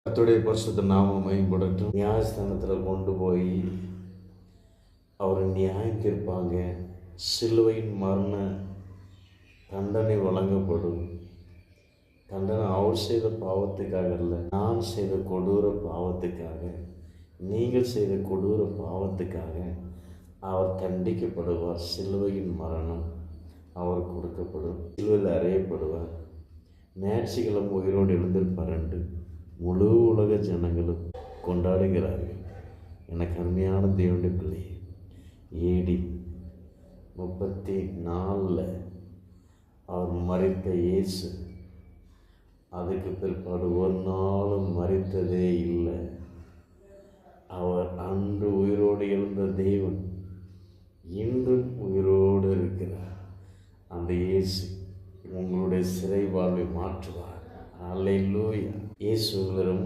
கர்த்தருடைய பரிசுத்த நாமம் மகிமைப்படட்டும். நியாயஸ்தானத்தில் கொண்டு போய் அவரை நியாயம் தீர்ப்பாங்க. சிலுவையின் மரண தண்டனை வழங்கப்படும். தண்டனை அவர் செய்த பாவத்துக்காக அல்ல, நான் செய்த கொடூர பாவத்துக்காக, நீங்கள் செய்த கொடூர பாவத்துக்காக அவர் தண்டிக்கப்படுவார். சிலுவையின் மரணம் அவர் கொடுக்கப்படும். சிலுவையில் அறையப்படுவார். ஞாயிற்றுக்கிழமை உயிரோடு எழுந்திருப்பார் என்று முழு உலக ஜனங்களும் கொண்டாடுகிறார்கள். எனக்கு அருமையான தேவனுடைய பிள்ளை, AD 34 அவர் மரித்த இயேசு அதுக்கு பிற்பாடு ஒரு நாளும் மரித்ததே இல்லை. அவர் அன்று உயிரோடு எழுந்த தேவன் இன்றும் உயிரோடு இருக்கிறார். அந்த இயேசு உங்களுடைய சிறை வாழ்வை மாற்றுவார். அல்லேலூயா. இயேசு ரொம்ப